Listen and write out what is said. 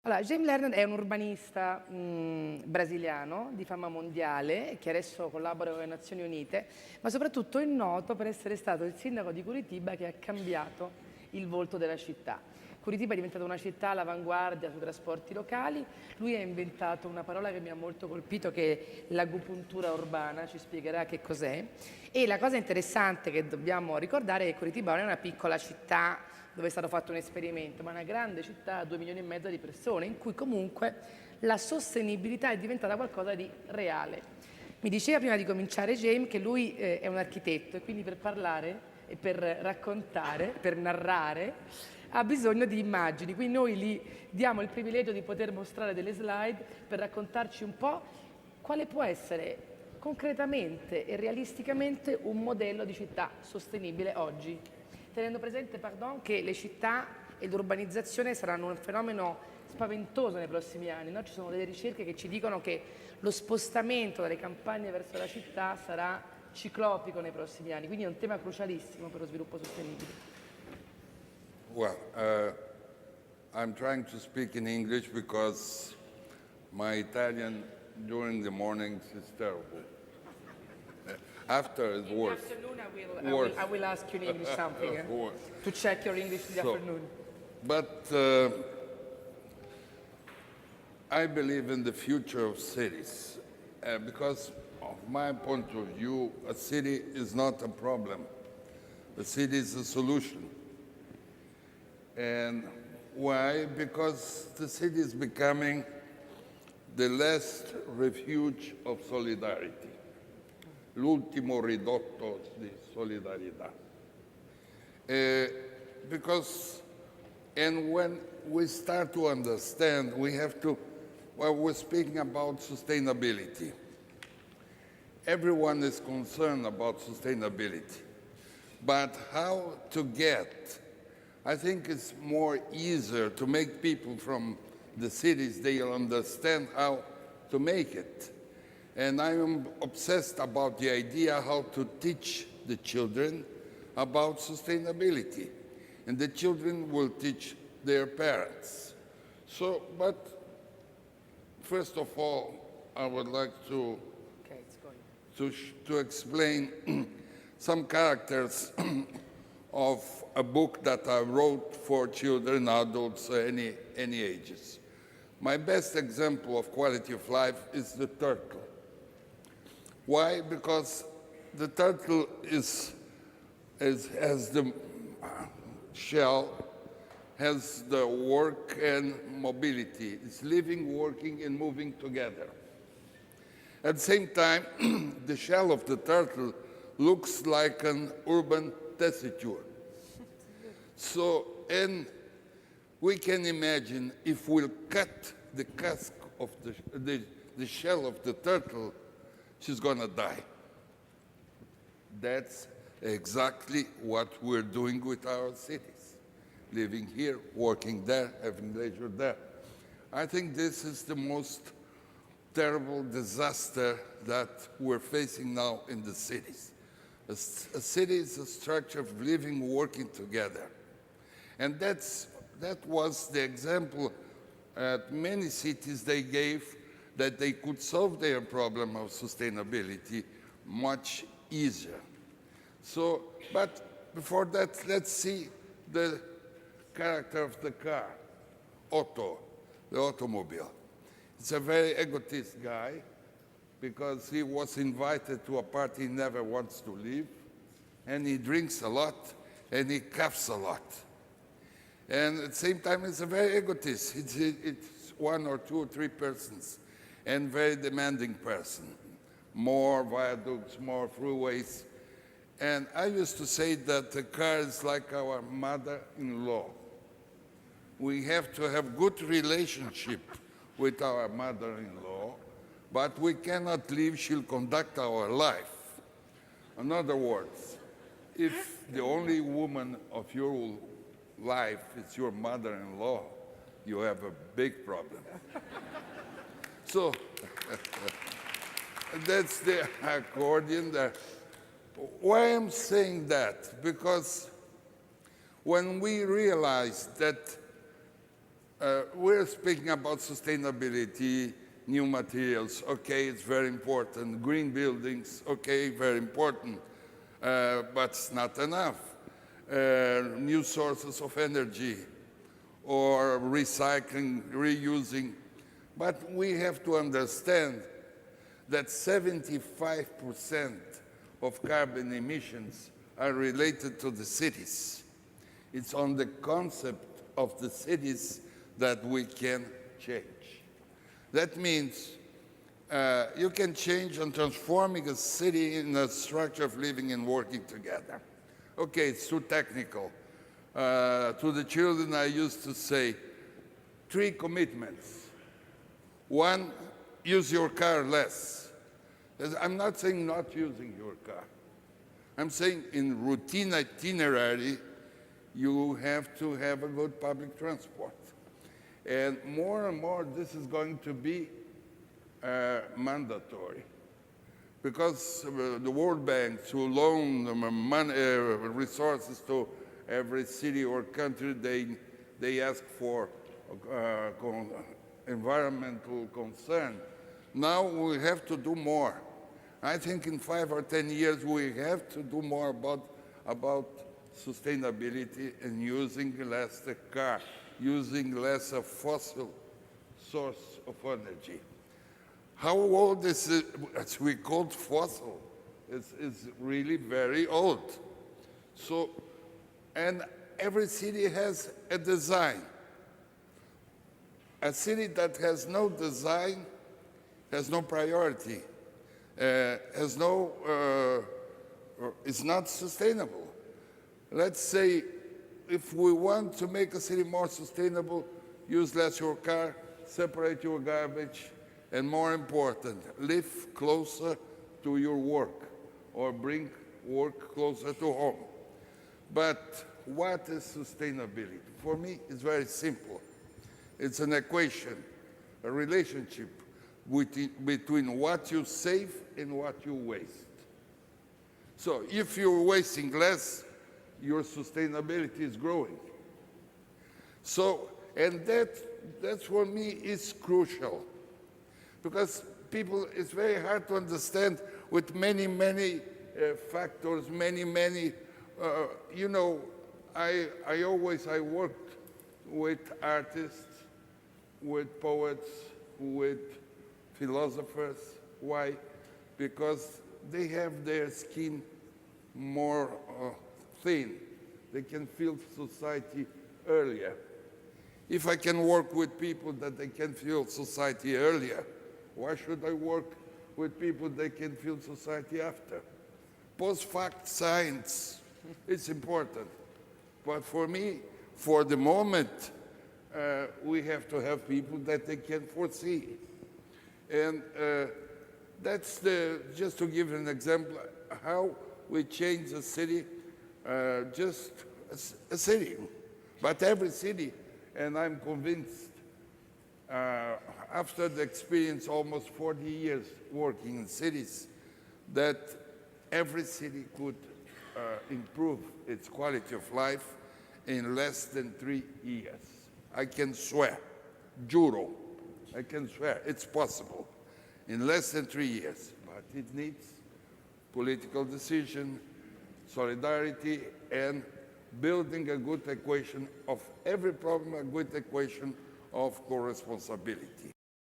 Allora, Jaime Lerner è un urbanista brasiliano di fama mondiale che adesso collabora con le Nazioni Unite, ma soprattutto è noto per essere stato il sindaco di Curitiba che ha cambiato il volto della città. Curitiba è diventata una città all'avanguardia sui trasporti locali, lui ha inventato una parola che mi ha molto colpito che è l'agopuntura urbana, ci spiegherà che cos'è. E la cosa interessante che dobbiamo ricordare è che Curitiba non è una piccola città dove è stato fatto un esperimento, ma una grande città, 2,5 milioni di persone, in cui comunque la sostenibilità è diventata qualcosa di reale. Mi diceva prima di cominciare James che lui è un architetto e quindi per parlare e per raccontare, per narrare, ha bisogno di immagini, quindi noi gli diamo il privilegio di poter mostrare delle slide per raccontarci un po' quale può essere concretamente e realisticamente un modello di città sostenibile oggi, tenendo presente che le città e l'urbanizzazione saranno un fenomeno spaventoso nei prossimi anni, no? Ci sono delle ricerche che ci dicono che lo spostamento dalle campagne verso la città sarà ciclopico nei prossimi anni, quindi è un tema crucialissimo per lo sviluppo sostenibile. Well, I'm trying to speak in English because my Italian during the mornings is terrible. After is worse. In the afternoon, I will ask you in English something to check your English in the afternoon. But I believe in the future of cities because of my point of view, a city is not a problem. A city is a solution. And why? Because the city is becoming the last refuge of solidarity, l'ultimo ridotto di solidarietà. And when we start to understand, we have to, well, we're speaking about sustainability. Everyone is concerned about sustainability, but how to get, I think it's more easier to make people from the cities, they'll understand how to make it. And I am obsessed about the idea how to teach the children about sustainability. And the children will teach their parents. So, but first of all, I would like to explain some characters of a book that I wrote for children, adults, any ages. My best example of quality of life is the turtle. Why? Because the turtle has the shell, has the work and mobility. It's living, working, and moving together. At the same time, the shell of the turtle looks like an urban tessiture. So, and we can imagine if we'll cut the casque of the shell of the turtle, she's going to die. That's exactly what we're doing with our cities. Living here, working there, having leisure there. I think this is the most terrible disaster that we're facing now in the cities. A city is a structure of living, working together. And that was the example at many cities they gave that they could solve their problem of sustainability much easier. So, but before that, let's see the character of the car, Otto, the automobile. It's a very egotist guy because he was invited to a party he never wants to leave, and he drinks a lot, and he coughs a lot. And at the same time, it's a very egotist. It's one or two or three persons, and very demanding person. More viaducts, more freeways. And I used to say that the car is like our mother-in-law. We have to have good relationship with our mother-in-law, but we cannot leave, she'll conduct our life. In other words, if the only woman of your life is your mother-in-law, you have a big problem. So that's the accordion there. Why I'm saying that? Because when we realize that We're speaking about sustainability, new materials. Okay, it's very important. Green buildings, okay, very important. But it's not enough. New sources of energy or recycling, reusing. But we have to understand that 75% of carbon emissions are related to the cities. It's on the concept of the cities that we can change. That means you can change on transforming a city in a structure of living and working together. Okay, it's too technical. To the children, I used to say 3 commitments. 1, use your car less. I'm not saying not using your car. I'm saying in routine itinerary, you have to have a good public transport. And more, this is going to be mandatory. Because the World Bank, to loan money, resources to every city or country, they ask for environmental concern. Now we have to do more. I think in 5 or 10 years we have to do more about sustainability and using less the car, using less of fossil source of energy. How old is it? As we call it fossil. It's really very old. So, and every city has a design. A city that has no design has no priority, is not sustainable. Let's say if we want to make a city more sustainable, use less your car, separate your garbage, and more important, live closer to your work or bring work closer to home. But what is sustainability? For me, it's very simple. It's an equation, a relationship between what you save and what you waste. So if you're wasting less, your sustainability is growing. So, and that for me is crucial. Because people, it's very hard to understand with many factors, you know, I worked with artists, with poets, with philosophers. Why? Because they have their skin more thin. They can feel society earlier. If I can work with people that they can feel society earlier, why should I work with people that can feel society after? Post-fact science, it's important. But for me, for the moment, we have to have people that they can foresee. And that's just to give an example, how we change a city, just a city, but every city. And I'm convinced, after the experience, almost 40 years working in cities, that every city could improve its quality of life in less than 3 years. I can swear, juro, I can swear, it's possible in less than 3 years, but it needs political decision, solidarity, and building a good equation of every problem, a good equation of co-responsibility.